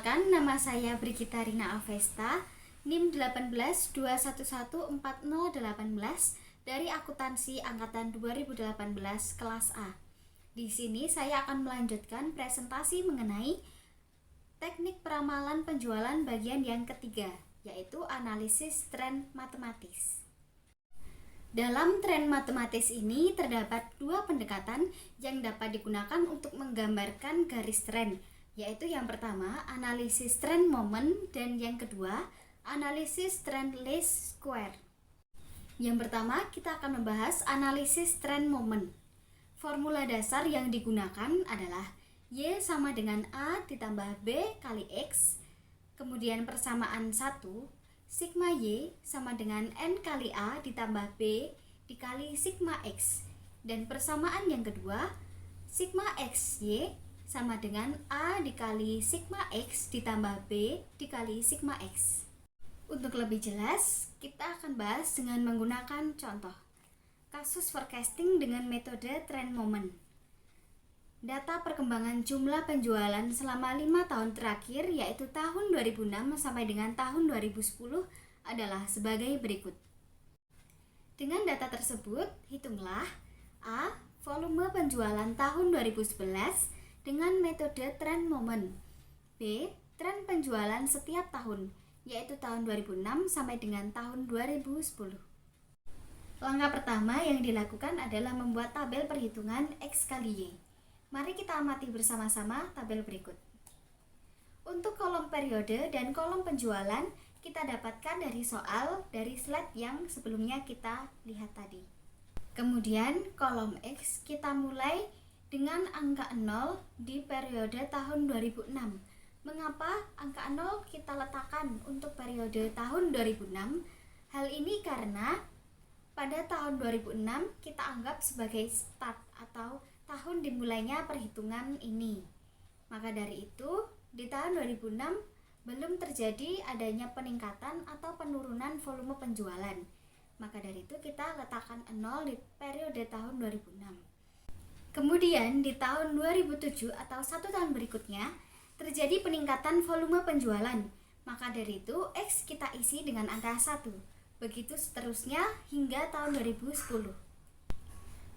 Perkenalkan, nama saya Brigita Rina Avesta, NIM 182114018 dari akuntansi angkatan 2018 kelas A. Di sini saya akan melanjutkan presentasi mengenai teknik peramalan penjualan bagian yang ketiga, yaitu analisis tren matematis. Dalam tren matematis ini terdapat dua pendekatan yang dapat digunakan untuk menggambarkan garis tren, yaitu yang pertama analisis tren moment dan yang kedua analisis tren least square. Yang pertama kita akan membahas analisis tren moment. Formula dasar yang digunakan adalah Y sama dengan A ditambah B kali X, kemudian persamaan 1, sigma Y sama dengan N kali A ditambah B dikali sigma X, dan persamaan yang kedua sigma XY sama dengan A dikali sigma X ditambah B dikali sigma X. Untuk lebih jelas, kita akan bahas dengan menggunakan contoh kasus forecasting dengan metode trend moment. Data perkembangan jumlah penjualan selama 5 tahun terakhir, yaitu tahun 2006 sampai dengan tahun 2010 adalah sebagai berikut. Dengan data tersebut, hitunglah A. Volume penjualan tahun 2011 dengan metode trend moment. B. Tren penjualan setiap tahun, yaitu tahun 2006 sampai dengan tahun 2010. Langkah pertama yang dilakukan adalah membuat tabel perhitungan X kali Y. Mari kita amati bersama-sama tabel berikut. Untuk kolom periode dan kolom penjualan kita dapatkan dari soal dari slide yang sebelumnya kita lihat tadi. Kemudian kolom X kita mulai dengan angka 0 di periode tahun 2006. Mengapa angka 0 kita letakkan untuk periode tahun 2006? Hal ini karena pada tahun 2006 kita anggap sebagai start atau tahun dimulainya perhitungan ini. Maka dari itu, di tahun 2006 belum terjadi adanya peningkatan atau penurunan volume penjualan. Maka dari itu kita letakkan 0 di periode tahun 2006. Kemudian di tahun 2007 atau 1 tahun berikutnya terjadi peningkatan volume penjualan. Maka dari itu X kita isi dengan angka 1. Begitu seterusnya hingga tahun 2010.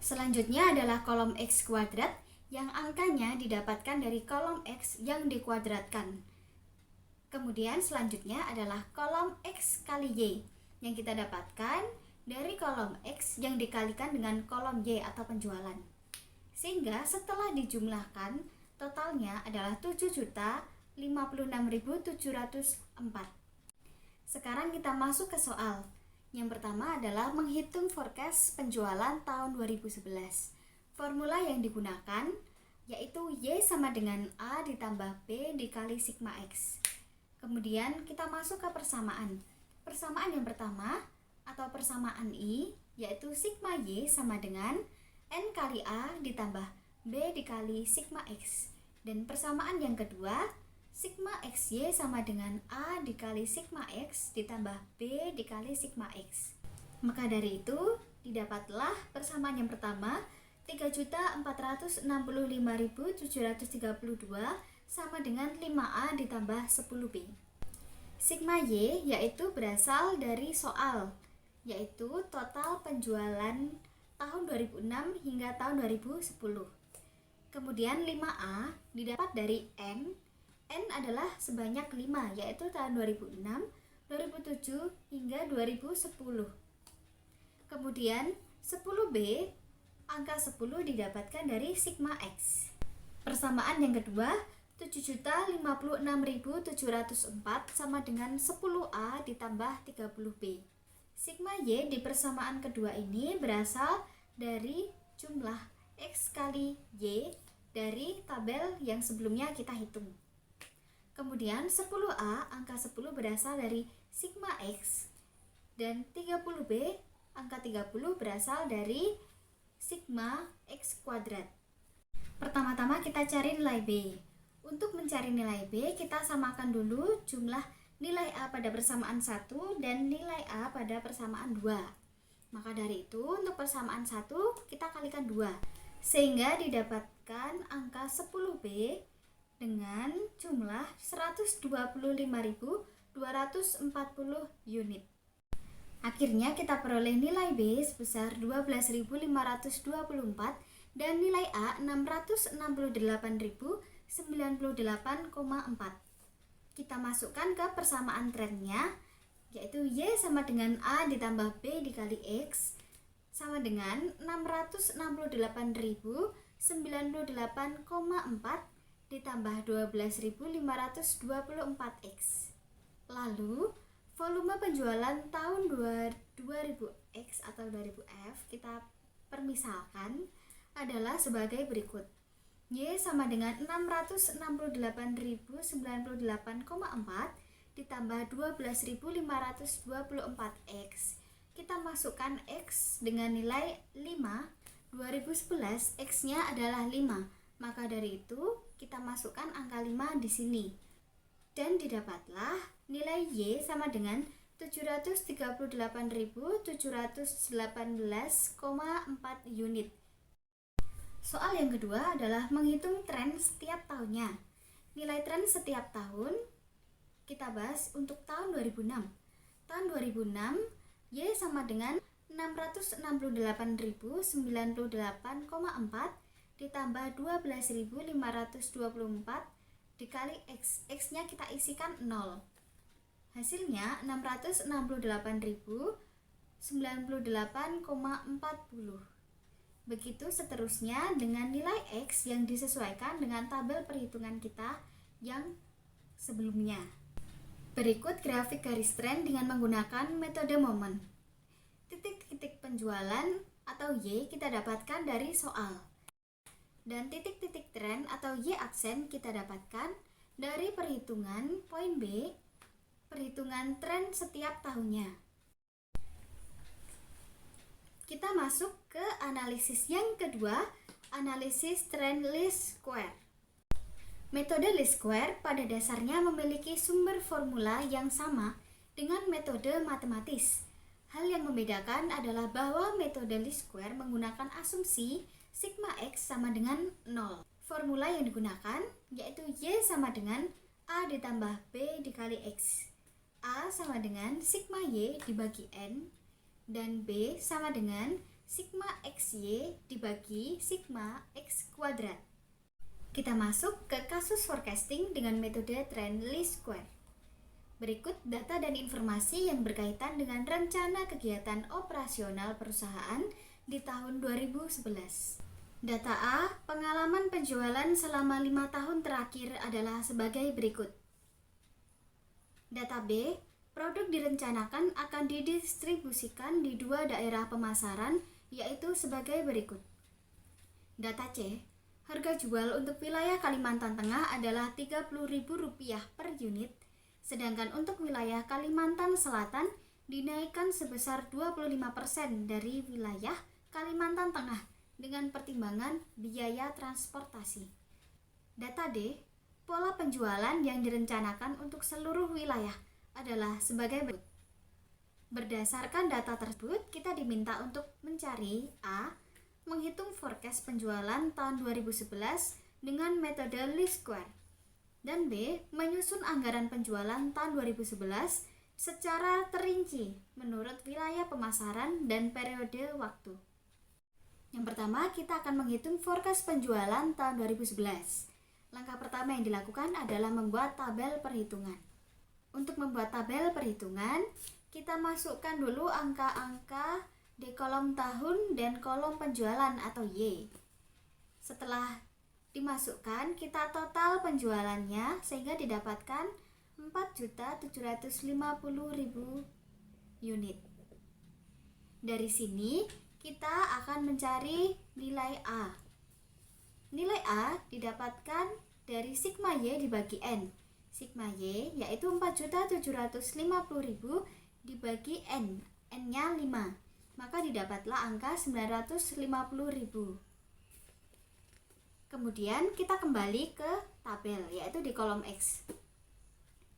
Selanjutnya adalah kolom X kuadrat yang angkanya didapatkan dari kolom X yang dikuadratkan. Kemudian selanjutnya adalah kolom X kali Y yang kita dapatkan dari kolom X yang dikalikan dengan kolom Y atau penjualan. Sehingga setelah dijumlahkan totalnya adalah 7.056.704. Sekarang kita masuk ke soal. Yang pertama adalah menghitung forecast penjualan tahun 2011. Formula yang digunakan yaitu Y sama dengan A ditambah B dikali sigma X. Kemudian kita masuk ke persamaan. Persamaan yang pertama atau persamaan I yaitu sigma Y sama dengan N kali A ditambah B dikali sigma X. Dan persamaan yang kedua, sigma XY sama dengan A dikali sigma X ditambah B dikali sigma X. Maka dari itu, didapatlah persamaan yang pertama 3.465.732 sama dengan 5A ditambah 10B. Sigma Y yaitu berasal dari soal, yaitu total penjualan tahun 2006 hingga tahun 2010. Kemudian 5A didapat dari N. N adalah sebanyak 5, yaitu tahun 2006, 2007 hingga 2010. Kemudian 10B, angka 10 didapatkan dari sigma X. Persamaan yang kedua 7.056.704 sama dengan 10A ditambah 30B. Sigma Y di persamaan kedua ini berasal dari jumlah X kali Y dari tabel yang sebelumnya kita hitung. Kemudian 10A, angka 10 berasal dari sigma X, dan 30B, angka 30 berasal dari sigma X kuadrat. Pertama-tama kita cari nilai B. Untuk mencari nilai B, kita samakan dulu jumlah nilai A pada persamaan 1 dan nilai A pada persamaan 2. Maka dari itu untuk persamaan 1 kita kalikan 2 sehingga didapatkan angka 10B dengan jumlah 125.240 unit. Akhirnya kita peroleh nilai B sebesar 12.524 dan nilai A 668.098,4. Kita masukkan ke persamaan trennya, yaitu Y sama dengan A ditambah B dikali X sama dengan 668.098,4 ditambah 12.524X. Lalu volume penjualan tahun 2000X atau 2000F kita permisalkan adalah sebagai berikut. Y sama dengan 668.098,4 ditambah 12.524X. Kita masukkan X dengan nilai 5. 2011 X-nya adalah 5. Maka dari itu kita masukkan angka 5 di sini. Dan didapatlah nilai Y sama dengan 738.718,4 unit. Soal yang kedua adalah menghitung tren setiap tahunnya. Nilai tren setiap tahun kita bahas untuk tahun 2006. Tahun 2006 Y sama dengan 668.098,4 ditambah 12.524 dikali X. X-nya kita isikan 0. Hasilnya 668.098,40. Begitu seterusnya dengan nilai X yang disesuaikan dengan tabel perhitungan kita yang sebelumnya. Berikut grafik garis tren dengan menggunakan metode momen. Titik-titik penjualan atau Y kita dapatkan dari soal. Dan titik-titik tren atau Y aksen kita dapatkan dari perhitungan poin B, perhitungan tren setiap tahunnya. Kita masuk ke analisis yang kedua, analisis trend least square. Metode least square pada dasarnya memiliki sumber formula yang sama dengan metode matematis. Hal yang membedakan adalah bahwa metode least square menggunakan asumsi sigma X sama dengan 0. Formula yang digunakan yaitu Y sama dengan A ditambah B dikali X. A sama dengan sigma Y dibagi N dan B sama dengan sigma XY dibagi sigma X kuadrat. Kita masuk ke kasus forecasting dengan metode trend least square. Berikut data dan informasi yang berkaitan dengan rencana kegiatan operasional perusahaan di tahun 2011. Data A, pengalaman penjualan selama 5 tahun terakhir adalah sebagai berikut. Data B, produk direncanakan akan didistribusikan di 2 daerah pemasaran, yaitu sebagai berikut. Data C, harga jual untuk wilayah Kalimantan Tengah adalah Rp30.000 per unit, sedangkan untuk wilayah Kalimantan Selatan dinaikkan sebesar 25% dari wilayah Kalimantan Tengah dengan pertimbangan biaya transportasi. Data D, pola penjualan yang direncanakan untuk seluruh wilayah adalah sebagai berikut. Berdasarkan data tersebut, kita diminta untuk mencari A, menghitung forecast penjualan tahun 2011 dengan metode least square, dan B, menyusun anggaran penjualan tahun 2011 secara terinci menurut wilayah pemasaran dan periode waktu. Yang pertama, kita akan menghitung forecast penjualan tahun 2011. Langkah pertama yang dilakukan adalah membuat tabel perhitungan. Untuk membuat tabel perhitungan, kita masukkan dulu angka-angka di kolom tahun dan kolom penjualan atau Y. Setelah dimasukkan, kita total penjualannya sehingga didapatkan 4.750.000 unit. Dari sini kita akan mencari nilai A. Nilai A didapatkan dari sigma Y dibagi N. Sigma Y yaitu 4.750.000 dibagi N. N-nya 5. Maka didapatlah angka 950.000. Kemudian kita kembali ke tabel, yaitu di kolom X.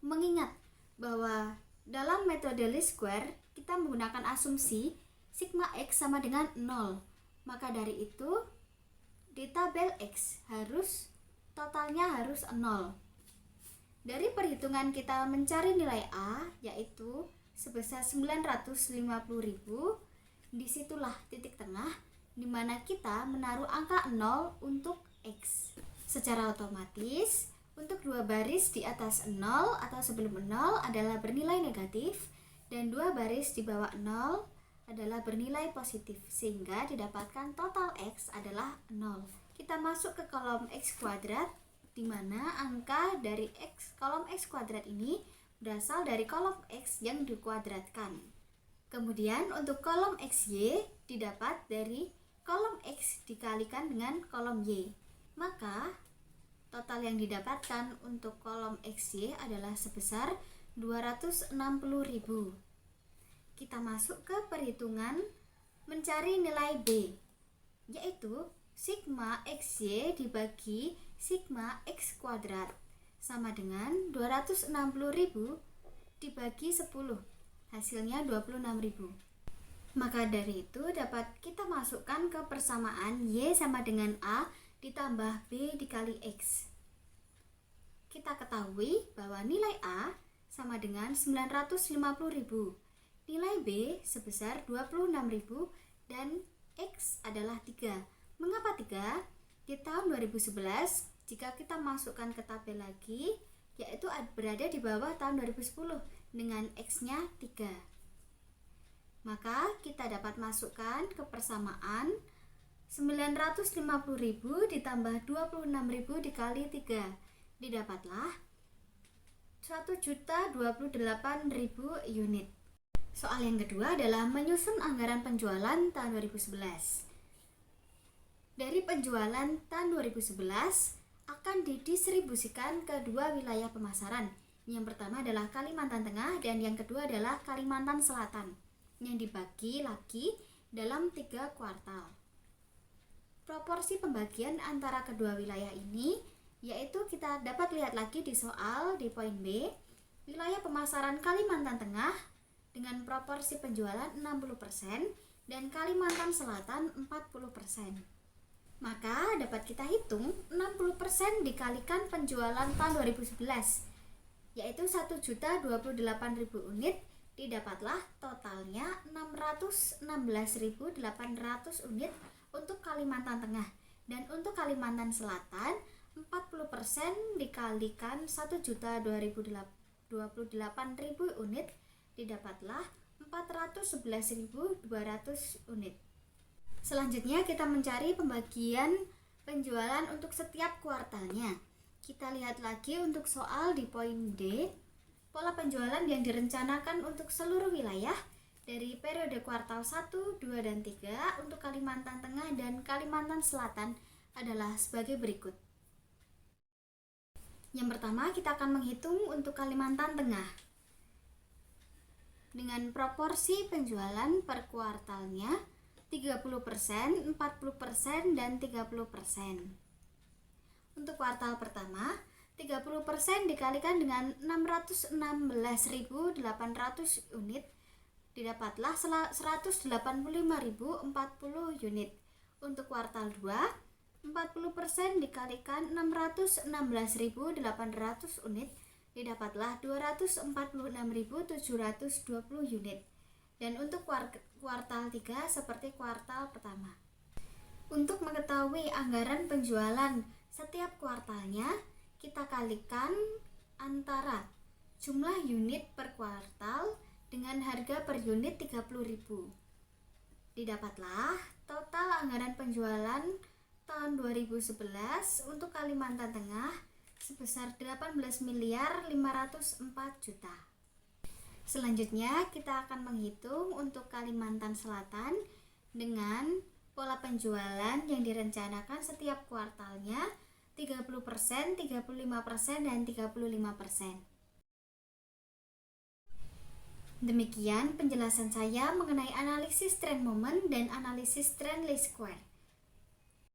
Mengingat bahwa dalam metode least square kita menggunakan asumsi sigma X sama dengan 0. Maka dari itu di tabel X harus totalnya harus 0. Dari perhitungan kita mencari nilai A, yaitu sebesar 950.000, disitulah titik tengah di mana kita menaruh angka 0 untuk X. Secara otomatis, untuk dua baris di atas 0 atau sebelum 0 adalah bernilai negatif, dan dua baris di bawah 0 adalah bernilai positif, sehingga didapatkan total X adalah 0. Kita masuk ke kolom X kuadrat, di mana angka dari kolom X kuadrat ini berasal dari kolom X yang dikuadratkan. Kemudian untuk kolom XY didapat dari kolom X dikalikan dengan kolom Y. Maka total yang didapatkan untuk kolom XY adalah sebesar 260.000. Kita masuk ke perhitungan mencari nilai B, yaitu sigma XY dibagi sigma X kuadrat sama dengan 260.000 dibagi 10, hasilnya 26.000. Maka dari itu dapat kita masukkan ke persamaan Y sama dengan A ditambah B dikali X. Kita ketahui bahwa nilai A sama dengan 950.000, nilai B sebesar 26.000, dan X adalah 3. Mengapa 3? Di tahun 2011, jika kita masukkan ke tabel lagi, yaitu berada di bawah tahun 2010 dengan X-nya 3. Maka kita dapat masukkan ke persamaan 950.000 ditambah 26.000 dikali 3. Didapatlah 1.028.000 unit. Soal yang kedua adalah menyusun anggaran penjualan tahun 2011. Dari penjualan tahun 2011 akan didistribusikan ke dua wilayah pemasaran. Yang pertama adalah Kalimantan Tengah dan yang kedua adalah Kalimantan Selatan, yang dibagi lagi dalam 3 kuartal. Proporsi pembagian antara kedua wilayah ini yaitu kita dapat lihat lagi di soal di poin B. Wilayah pemasaran Kalimantan Tengah dengan proporsi penjualan 60% dan Kalimantan Selatan 40%. Maka dapat kita hitung 60% dikalikan penjualan tahun 2011, yaitu 1.028.000 unit, didapatlah totalnya 616.800 unit untuk Kalimantan Tengah. Dan untuk Kalimantan Selatan 40% dikalikan 1.228.000 unit, didapatlah 411.200 unit. Selanjutnya kita mencari pembagian penjualan untuk setiap kuartalnya. Kita lihat lagi untuk soal di poin D. Pola penjualan yang direncanakan untuk seluruh wilayah dari periode kuartal 1, 2, dan 3 untuk Kalimantan Tengah dan Kalimantan Selatan adalah sebagai berikut. Yang pertama kita akan menghitung untuk Kalimantan Tengah. Dengan proporsi penjualan per kuartalnya 30%, 40%, dan 30%. Untuk kuartal pertama, 30% dikalikan dengan 616.800 unit, didapatlah 185.040 unit. Untuk kuartal 2, 40% dikalikan 616.800 unit, didapatlah 246.720 unit. Dan untuk kuartal 3 seperti kuartal pertama. Untuk mengetahui anggaran penjualan setiap kuartalnya, kita kalikan antara jumlah unit per kuartal dengan harga per unit 30.000. Didapatlah total anggaran penjualan tahun 2011 untuk Kalimantan Tengah sebesar 18.504 juta. Selanjutnya kita akan menghitung untuk Kalimantan Selatan dengan pola penjualan yang direncanakan setiap kuartalnya 30%, 35%, dan 35%. Demikian penjelasan saya mengenai analisis tren momen dan analisis tren least square.